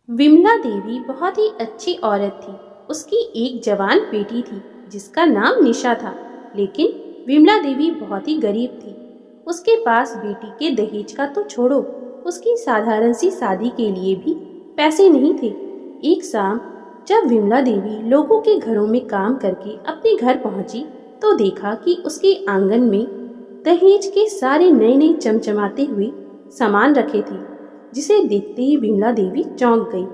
विमला देवी बहुत ही अच्छी औरत थी। उसकी एक जवान बेटी थी जिसका नाम निशा था। लेकिन विमला देवी बहुत ही गरीब थी। उसके पास बेटी के दहेज का तो छोड़ो, उसकी साधारण सी शादी के लिए भी पैसे नहीं थे। एक शाम जब विमला देवी लोगों के घरों में काम करके अपने घर पहुंची तो देखा कि उसके आंगन में दहेज के सारे नए नए चमचमाते हुए सामान रखे थे, जिसे देखते ही विमला देवी चौंक गई।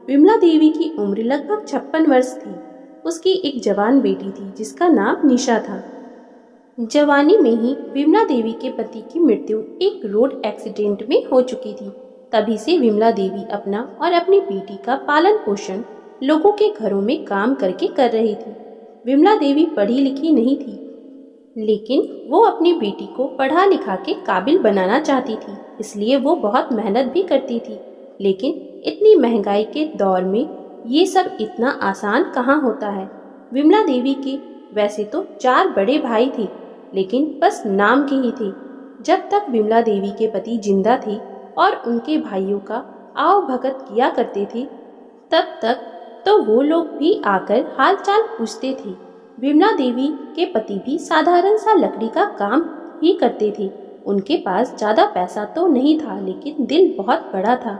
विमला देवी की उम्र लगभग 56 वर्ष थी। उसकी एक जवान बेटी थी जिसका नाम निशा था। जवानी में ही विमला देवी के पति की मृत्यु एक रोड एक्सीडेंट में हो चुकी थी। तभी से विमला देवी अपना और अपनी बेटी का पालन पोषण लोगों के घरों में काम करके कर रही थी। विमला देवी पढ़ी लिखी नहीं थी, लेकिन वो अपनी बेटी को पढ़ा लिखा के काबिल बनाना चाहती थी, इसलिए वो बहुत मेहनत भी करती थी। लेकिन इतनी महंगाई के दौर में ये सब इतना आसान कहाँ होता है। विमला देवी के वैसे तो 4 बड़े भाई थे, लेकिन बस नाम के ही थे। जब तक विमला देवी के पति जिंदा थे और उनके भाइयों का आओ भगत किया करते थे, तब तक तो वो लोग भी आकर हालचाल पूछते थे। विमला देवी के पति भी साधारण सा लकड़ी का काम ही करते थे। उनके पास ज्यादा पैसा तो नहीं था, लेकिन दिल बहुत बड़ा था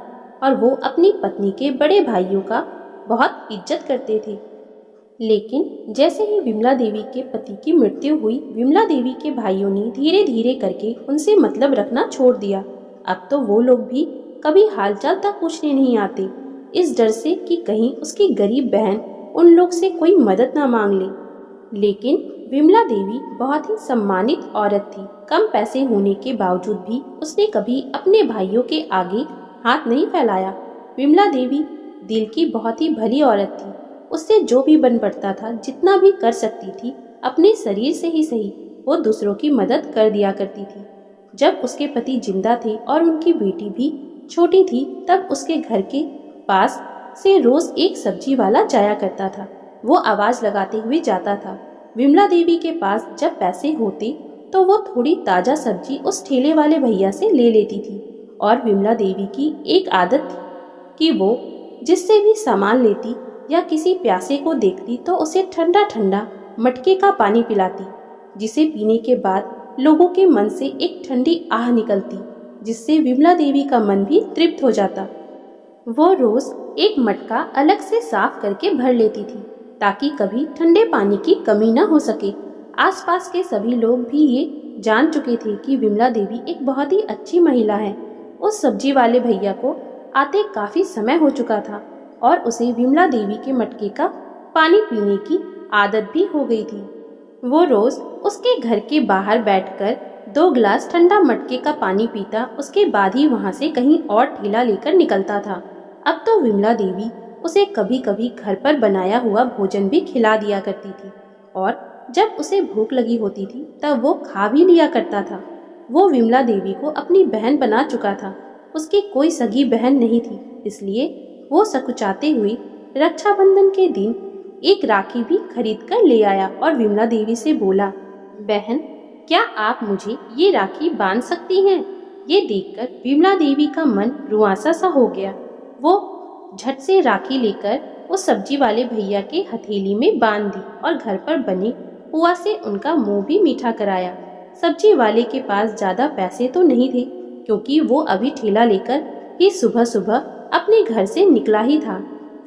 और वो अपनी पत्नी के बड़े भाइयों का बहुत इज्जत करते थे। लेकिन जैसे ही विमला देवी के पति की मृत्यु हुई, विमला देवी के भाइयों ने धीरे धीरे करके उनसे मतलब रखना छोड़ दिया। अब तो वो लोग भी कभी हालचाल तक पूछने नहीं आते, इस डर से कि कहीं उसकी गरीब बहन उन लोग से कोई मदद ना मांग ले। लेकिन विमला देवी बहुत ही सम्मानित औरत थी। कम पैसे होने के बावजूद भी उसने कभी अपने भाइयों के आगे हाथ नहीं फैलाया। विमला देवी दिल की बहुत ही भली औरत थी। उससे जो भी बन पड़ता था, जितना भी कर सकती थी, अपने शरीर से ही सही वो दूसरों की मदद कर दिया करती थी। जब उसके पति जिंदा थे और उनकी बेटी भी छोटी थी, तब उसके घर के पास से रोज एक सब्जी वाला जाया करता था। वो आवाज लगाते हुए जाता था। विमला देवी के पास जब पैसे होते तो वो थोड़ी ताजा सब्जी उस ठेले वाले भैया से ले लेती थी। और विमला देवी की एक आदत थी कि वो जिससे भी सामान लेती या किसी प्यासे को देखती तो उसे ठंडा ठंडा मटके का पानी पिलाती, जिसे पीने के बाद लोगों के मन से एक ठंडी आह निकलती, जिससे विमला देवी का मन भी तृप्त हो जाता। वो रोज एक मटका अलग से साफ करके भर लेती थी ताकि कभी ठंडे पानी की कमी न हो सके। आसपास के सभी लोग भी ये जान चुके थे कि विमला देवी एक बहुत ही अच्छी महिला है। उस सब्जी वाले भैया को आते काफी समय हो चुका था और उसे विमला देवी के मटके का पानी पीने की आदत भी हो गई थी। वो रोज उसके घर के बाहर बैठकर 2 गिलास ठंडा मटके का पानी पीता, उसके बाद ही वहां से कहीं और ठेला लेकर निकलता था। अब तो विमला देवी उसे कभी कभी घर पर बनाया हुआ भोजन भी खिला दिया करती थी और जब उसे भूख लगी होती थी तब वो खा भी लिया करता था। वो विमला देवी को अपनी बहन बना चुका था। उसकी कोई सगी बहन नहीं थी, इसलिए वो सकुचाते हुए रक्षाबंधन के दिन एक राखी भी खरीद कर ले आया और विमला देवी से बोला, बहन, क्या आप मुझे ये राखी बांध सकती हैं? ये देखकर विमला देवी का मन रुआंसा सा हो गया। वो झट से राखी लेकर उस सब्जी वाले भैया के हथेली में बांध दी और घर पर बने पुआ से उनका मुंह भी मीठा कराया। सब्जी वाले के पास ज्यादा पैसे तो नहीं थे, क्योंकि वो अभी ठेला लेकर ही सुबह सुबह अपने घर से निकला ही था।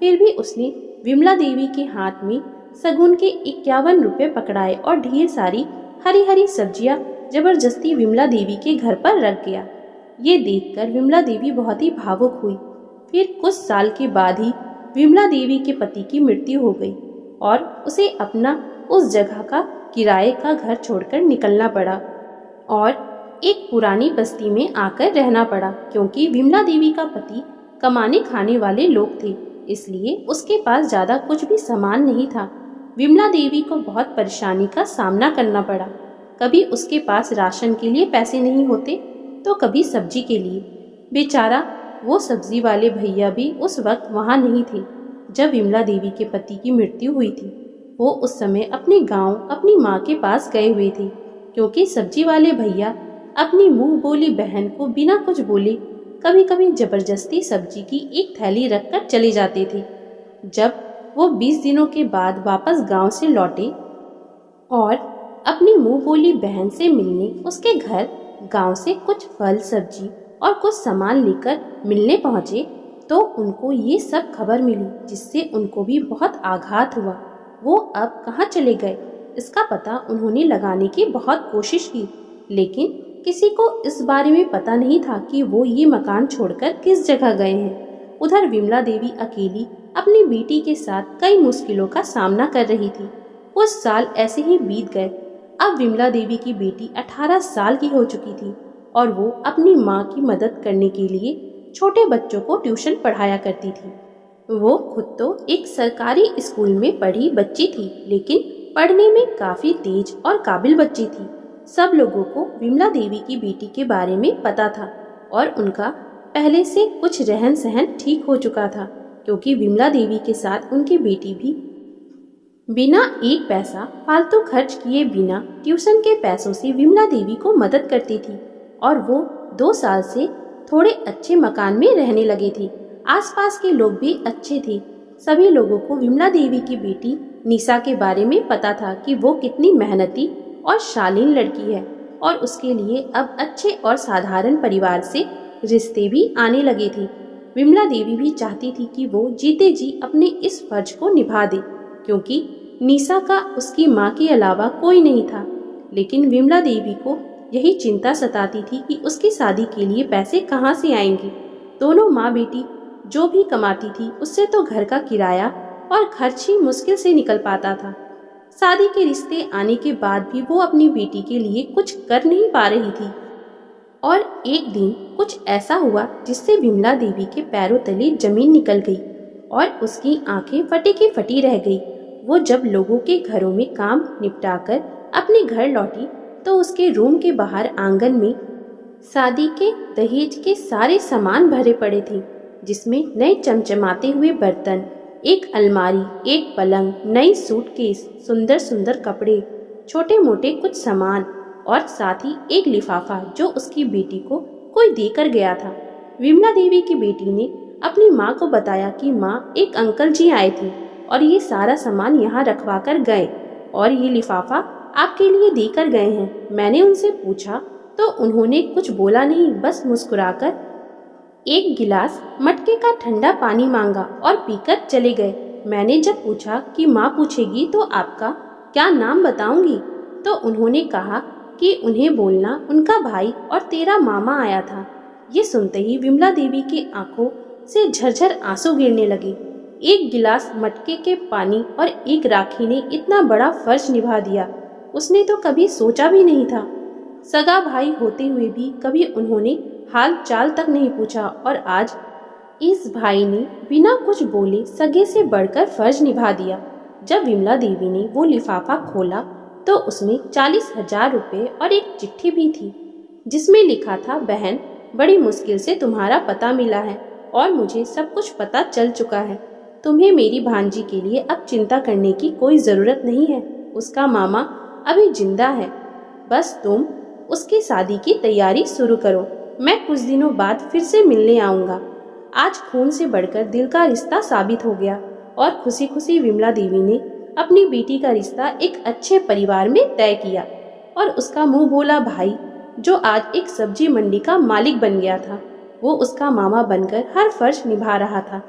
फिर भी उसने विमला देवी के हाथ में सगुन के 51 रुपए पकड़ाए और ढेर सारी हरी हरी सब्जियां जबरदस्ती विमला देवी के घर पर रख गया। ये देखकर विमला देवी बहुत ही भावुक हुई। फिर कुछ साल के बाद ही विमला देवी के पति की मृत्यु हो गई और उसे अपना उस जगह का किराए का घर छोड़कर निकलना पड़ा और एक पुरानी बस्ती में आकर रहना पड़ा, क्योंकि विमला देवी का पति कमाने खाने वाले लोग थे, इसलिए उसके पास ज्यादा कुछ भी सामान नहीं था। विमला देवी को बहुत परेशानी का सामना करना पड़ा। कभी उसके पास राशन के लिए पैसे नहीं होते तो कभी सब्जी के लिए। बेचारा वो सब्जी वाले भैया भी उस वक्त वहां नहीं थे जब विमला देवी के पति की मृत्यु हुई थी। वो उस समय अपने गांव अपनी माँ के पास गए हुए थे, क्योंकि सब्जी वाले भैया अपनी मुंह बोली बहन को बिना कुछ बोले कभी कभी जबरदस्ती सब्जी की एक थैली रखकर चले जाते थे। जब वो 20 दिनों के बाद वापस गांव से लौटे और अपनी मुंह बोली बहन से मिलने उसके घर गांव से कुछ फल सब्जी और कुछ सामान लेकर मिलने पहुंचे, तो उनको ये सब खबर मिली, जिससे उनको भी बहुत आघात हुआ। वो अब कहाँ चले गए, इसका पता उन्होंने लगाने की बहुत कोशिश की, लेकिन किसी को इस बारे में पता नहीं था कि वो ये मकान छोड़कर किस जगह गए हैं। उधर विमला देवी अकेली अपनी बेटी के साथ कई मुश्किलों का सामना कर रही थी। कुछ साल ऐसे ही बीत गए। अब विमला देवी की बेटी 18 साल की हो चुकी थी और वो अपनी माँ की मदद करने के लिए छोटे बच्चों को ट्यूशन पढ़ाया करती थी। वो खुद तो एक सरकारी स्कूल में पढ़ी बच्ची थी, लेकिन पढ़ने में काफी तेज और काबिल बच्ची थी। सब लोगों को विमला देवी की बेटी के बारे में पता था और उनका पहले से कुछ रहन सहन ठीक हो चुका था, क्योंकि विमला देवी के साथ उनकी बेटी भी बिना एक पैसा फालतू खर्च किए बिना ट्यूशन के पैसों से विमला देवी को मदद करती थी और वो 2 साल से थोड़े अच्छे मकान में रहने लगी थी। आसपास के लोग भी अच्छे थे। सभी लोगों को विमला देवी की बेटी निशा के बारे में पता था कि वो कितनी मेहनती और शालीन लड़की है और उसके लिए अब अच्छे और साधारण परिवार से रिश्ते भी आने लगे थे। विमला देवी भी चाहती थी कि वो जीते जी अपने इस फर्ज को निभा दे, क्योंकि निशा का उसकी माँ के अलावा कोई नहीं था। लेकिन विमला देवी को यही चिंता सताती थी कि उसकी शादी के लिए पैसे कहाँ से आएंगे। दोनों माँ बेटी जो भी कमाती थी उससे तो घर का किराया और खर्च ही मुश्किल से निकल पाता था। शादी के रिश्ते आने के बाद भी वो अपनी बेटी के लिए कुछ कर नहीं पा रही थी। और एक दिन कुछ ऐसा हुआ जिससे विमला देवी के पैरों तले जमीन निकल गई और उसकी आंखें फटी की फटी रह गई। वो जब लोगों के घरों में काम निपटाकर अपने घर लौटी तो उसके रूम के बाहर आंगन में शादी के दहेज के सारे सामान भरे पड़े थे, जिसमें नए चमचमाते हुए बर्तन, एक अलमारी, एक पलंग, नई सूटकेस, सुंदर सुंदर कपड़े, छोटे मोटे कुछ सामान और साथ ही एक लिफाफा जो उसकी बेटी को कोई देकर गया था। विमला देवी की बेटी ने अपनी माँ को बताया कि माँ, एक अंकल जी आए थे और ये सारा सामान यहाँ रखवा कर गए और ये लिफाफा आपके लिए देकर गए हैं। मैंने उनसे पूछा तो उन्होंने कुछ बोला नहीं, बस मुस्कुराकर एक गिलास मटके का ठंडा पानी मांगा और पीकर चले गए। मैंने जब पूछा कि माँ पूछेगी तो आपका क्या नाम बताऊंगी, तो उन्होंने कहा कि उन्हें बोलना उनका भाई और तेरा मामा आया था। ये सुनते ही विमला देवी की आंखों से झरझर आंसू गिरने लगे। एक गिलास मटके के पानी और एक राखी ने इतना बड़ा फर्ज निभा दिया, उसने तो कभी सोचा भी नहीं था। सगा भाई होते हुए भी कभी उन्होंने हाल चाल तक नहीं पूछा और आज इस भाई ने बिना कुछ बोले सगे से बढ़कर फर्ज निभा दिया। जब विमला देवी ने वो लिफाफा खोला तो उसमें 40,000 रुपये और एक चिट्ठी भी थी, जिसमें लिखा था, बहन, बड़ी मुश्किल से तुम्हारा पता मिला है और मुझे सब कुछ पता चल चुका है। तुम्हें मेरी भांजी के लिए अब चिंता करने की कोई ज़रूरत नहीं है। उसका मामा अभी जिंदा है, बस तुम उसकी शादी की तैयारी शुरू करो। मैं कुछ दिनों बाद फिर से मिलने आऊँगा। आज खून से बढ़कर दिल का रिश्ता साबित हो गया और खुशी खुशी विमला देवी ने अपनी बेटी का रिश्ता एक अच्छे परिवार में तय किया और उसका मुंह बोला भाई, जो आज एक सब्जी मंडी का मालिक बन गया था, वो उसका मामा बनकर हर फर्ज निभा रहा था।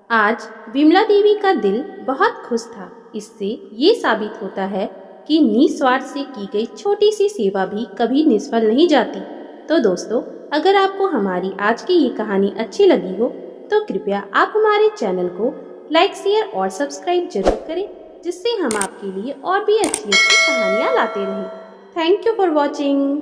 आज विमला देवी का दिल बहुत खुश था। इससे ये साबित होता है कि निस्वार्थ से की गई छोटी सी सेवा भी कभी निष्फल नहीं जाती। तो दोस्तों, अगर आपको हमारी आज की ये कहानी अच्छी लगी हो तो कृपया आप हमारे चैनल को लाइक, शेयर और सब्सक्राइब जरूर करें, जिससे हम आपके लिए और भी अच्छी अच्छी कहानियाँ लाते रहें। Thank you for watching.